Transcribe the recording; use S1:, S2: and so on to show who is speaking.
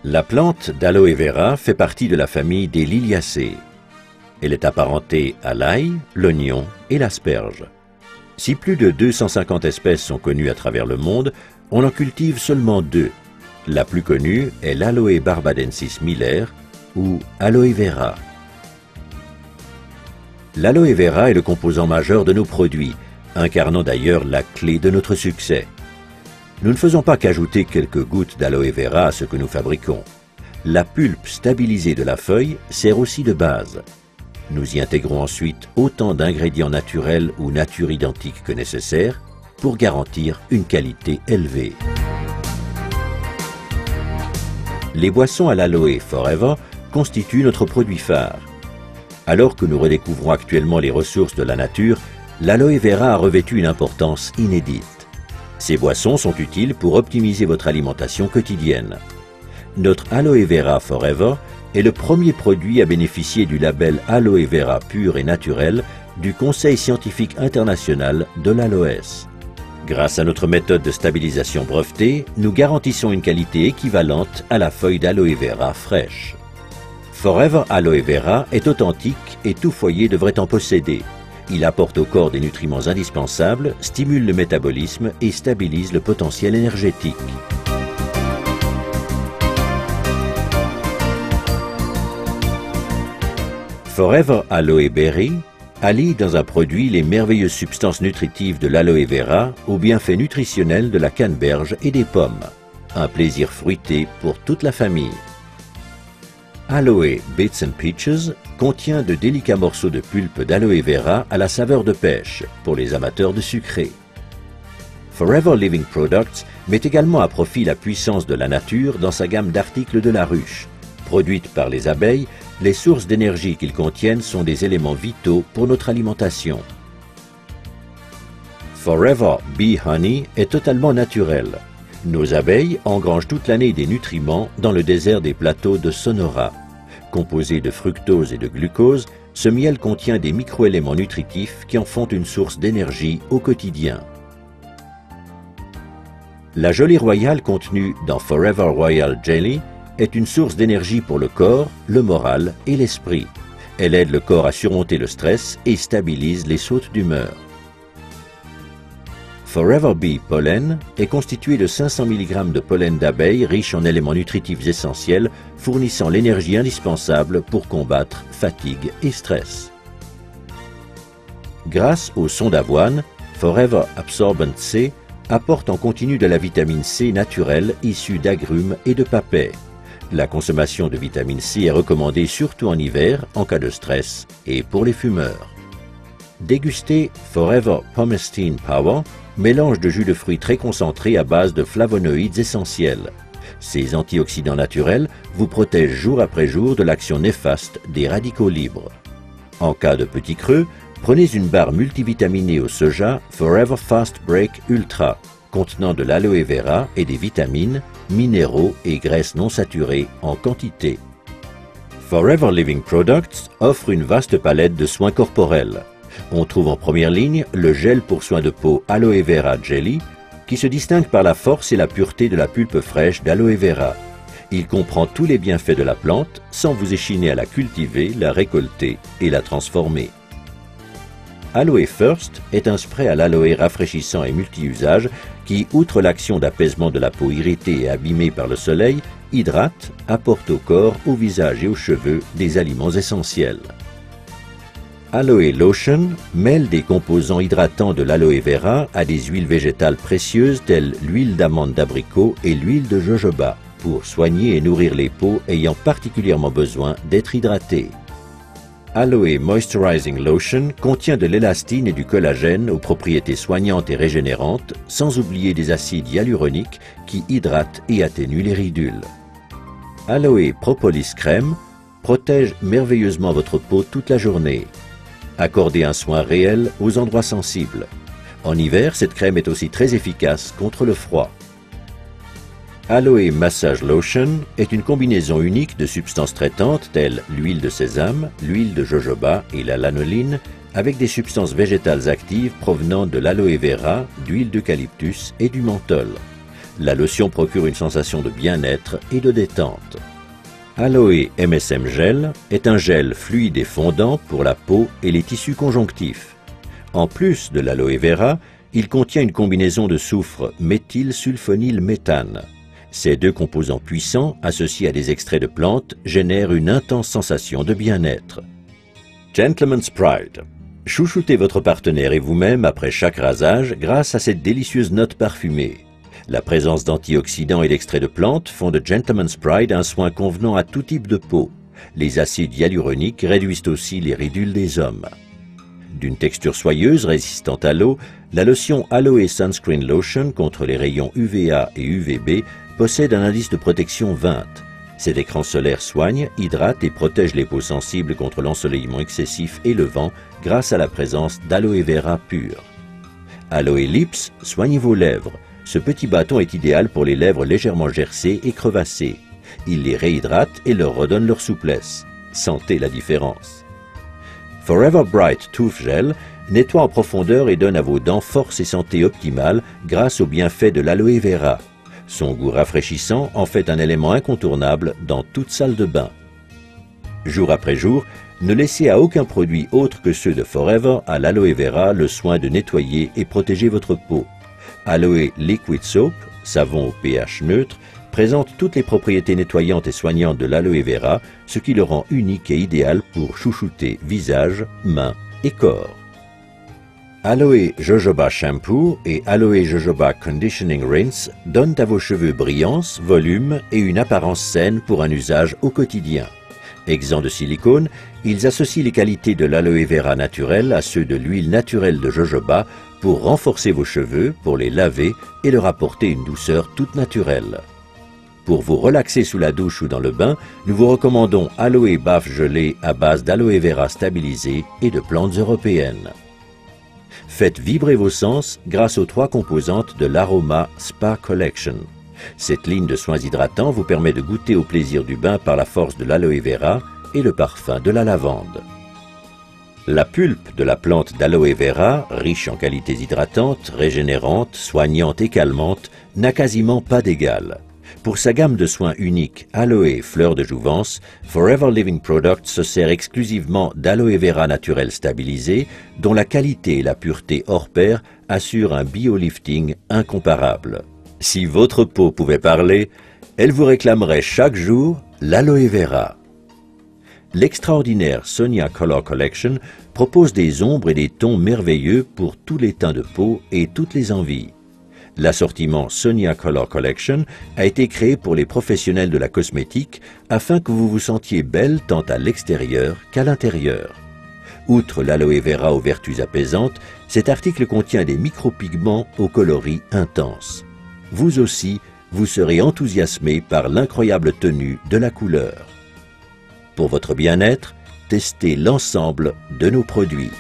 S1: La plante d'aloe vera fait partie de la famille des Liliacées. Elle est apparentée à l'ail, l'oignon et l'asperge. Si plus de 250 espèces sont connues à travers le monde, on en cultive seulement 2. La plus connue est l'Aloe barbadensis Miller ou Aloe vera. L'aloe vera est le composant majeur de nos produits, incarnant d'ailleurs la clé de notre succès. Nous ne faisons pas qu'ajouter quelques gouttes d'aloe vera à ce que nous fabriquons. La pulpe stabilisée de la feuille sert aussi de base. Nous y intégrons ensuite autant d'ingrédients naturels ou nature identiques que nécessaire pour garantir une qualité élevée. Les boissons à l'aloe Forever constituent notre produit phare. Alors que nous redécouvrons actuellement les ressources de la nature, l'aloe vera a revêtu une importance inédite. Ces boissons sont utiles pour optimiser votre alimentation quotidienne. Notre Aloe Vera Forever est le premier produit à bénéficier du label Aloe Vera pur et naturel du Conseil scientifique international de l'aloès. Grâce à notre méthode de stabilisation brevetée, nous garantissons une qualité équivalente à la feuille d'aloe vera fraîche. Forever Aloe Vera est authentique et tout foyer devrait en posséder. Il apporte au corps des nutriments indispensables, stimule le métabolisme et stabilise le potentiel énergétique. Forever Aloe Berry allie dans un produit les merveilleuses substances nutritives de l'aloe vera aux bienfaits nutritionnels de la canneberge et des pommes. Un plaisir fruité pour toute la famille. Aloe Bits and Peaches contient de délicats morceaux de pulpe d'aloe vera à la saveur de pêche pour les amateurs de sucré. Forever Living Products met également à profit la puissance de la nature dans sa gamme d'articles de la ruche. Produites par les abeilles, les sources d'énergie qu'ils contiennent sont des éléments vitaux pour notre alimentation. Forever Bee Honey est totalement naturel. Nos abeilles engrangent toute l'année des nutriments dans le désert des plateaux de Sonora. Composé de fructose et de glucose, ce miel contient des microéléments nutritifs qui en font une source d'énergie au quotidien. La gelée royale contenue dans Forever Royal Jelly est une source d'énergie pour le corps, le moral et l'esprit. Elle aide le corps à surmonter le stress et stabilise les sautes d'humeur. Forever Bee Pollen est constitué de 500 mg de pollen d'abeilles riche en éléments nutritifs essentiels fournissant l'énergie indispensable pour combattre fatigue et stress. Grâce au son d'avoine, Forever Absorbent C apporte en continu de la vitamine C naturelle issue d'agrumes et de papaies. La consommation de vitamine C est recommandée surtout en hiver, en cas de stress, et pour les fumeurs. Dégustez Forever Pomestine Power, mélange de jus de fruits très concentré à base de flavonoïdes essentiels. Ces antioxydants naturels vous protègent jour après jour de l'action néfaste des radicaux libres. En cas de petit creux, prenez une barre multivitaminée au soja Forever Fast Break Ultra, contenant de l'aloe vera et des vitamines, minéraux et graisses non saturées en quantité. Forever Living Products offre une vaste palette de soins corporels. On trouve en première ligne le gel pour soins de peau Aloe Vera Jelly, qui se distingue par la force et la pureté de la pulpe fraîche d'aloe vera. Il comprend tous les bienfaits de la plante sans vous échiner à la cultiver, la récolter et la transformer. Aloe First est un spray à l'aloe rafraîchissant et multi-usage qui, outre l'action d'apaisement de la peau irritée et abîmée par le soleil, hydrate, apporte au corps, au visage et aux cheveux des aliments essentiels. Aloe Lotion mêle des composants hydratants de l'aloe vera à des huiles végétales précieuses telles l'huile d'amande d'abricot et l'huile de jojoba pour soigner et nourrir les peaux ayant particulièrement besoin d'être hydratées. Aloe Moisturizing Lotion contient de l'élastine et du collagène aux propriétés soignantes et régénérantes, sans oublier des acides hyaluroniques qui hydratent et atténuent les ridules. Aloe Propolis Crème protège merveilleusement votre peau toute la journée. Accordez un soin réel aux endroits sensibles. En hiver, cette crème est aussi très efficace contre le froid. Aloe Massage Lotion est une combinaison unique de substances traitantes telles l'huile de sésame, l'huile de jojoba et la lanoline avec des substances végétales actives provenant de l'aloe vera, d'huile d'eucalyptus et du menthol. La lotion procure une sensation de bien-être et de détente. Aloe MSM Gel est un gel fluide et fondant pour la peau et les tissus conjonctifs. En plus de l'aloe vera, il contient une combinaison de soufre méthylsulfonylméthane. Ces deux composants puissants, associés à des extraits de plantes, génèrent une intense sensation de bien-être. Gentleman's Pride. Chouchoutez votre partenaire et vous-même après chaque rasage grâce à cette délicieuse note parfumée. La présence d'antioxydants et d'extraits de plantes font de Gentleman's Pride un soin convenant à tout type de peau. Les acides hyaluroniques réduisent aussi les ridules des hommes. D'une texture soyeuse résistante à l'eau, la lotion Aloe Sunscreen Lotion contre les rayons UVA et UVB possède un indice de protection 20. Cet écran solaire soigne, hydrate et protège les peaux sensibles contre l'ensoleillement excessif et le vent grâce à la présence d'aloe vera pur. Aloe Lips soigne vos lèvres. Ce petit bâton est idéal pour les lèvres légèrement gercées et crevassées. Il les réhydrate et leur redonne leur souplesse. Sentez la différence. Forever Bright Tooth Gel nettoie en profondeur et donne à vos dents force et santé optimale grâce aux bienfaits de l'aloe vera. Son goût rafraîchissant en fait un élément incontournable dans toute salle de bain. Jour après jour, ne laissez à aucun produit autre que ceux de Forever à l'aloe vera le soin de nettoyer et protéger votre peau. Aloe Liquid Soap, savon au pH neutre, présente toutes les propriétés nettoyantes et soignantes de l'aloe vera, ce qui le rend unique et idéal pour chouchouter visage, mains et corps. Aloe Jojoba Shampoo et Aloe Jojoba Conditioning Rinse donnent à vos cheveux brillance, volume et une apparence saine pour un usage au quotidien. Exempts de silicone, ils associent les qualités de l'aloe vera naturel à ceux de l'huile naturelle de jojoba pour renforcer vos cheveux, pour les laver et leur apporter une douceur toute naturelle. Pour vous relaxer sous la douche ou dans le bain, nous vous recommandons Aloe Baffe gelée à base d'aloe vera stabilisée et de plantes européennes. Faites vibrer vos sens grâce aux 3 composantes de l'Aroma Spa Collection. Cette ligne de soins hydratants vous permet de goûter au plaisir du bain par la force de l'aloe vera et le parfum de la lavande. La pulpe de la plante d'aloe vera, riche en qualités hydratantes, régénérantes, soignantes et calmantes, n'a quasiment pas d'égal. Pour sa gamme de soins uniques Aloe Fleur de Jouvence, Forever Living Products se sert exclusivement d'aloe vera naturel stabilisé, dont la qualité et la pureté hors pair assurent un biolifting incomparable. Si votre peau pouvait parler, elle vous réclamerait chaque jour l'aloe vera. L'extraordinaire Sonia Color Collection propose des ombres et des tons merveilleux pour tous les teints de peau et toutes les envies. L'assortiment Sonia Color Collection a été créé pour les professionnels de la cosmétique afin que vous vous sentiez belle tant à l'extérieur qu'à l'intérieur. Outre l'aloe vera aux vertus apaisantes, cet article contient des micropigments aux coloris intenses. Vous aussi, vous serez enthousiasmé par l'incroyable tenue de la couleur. Pour votre bien-être, testez l'ensemble de nos produits.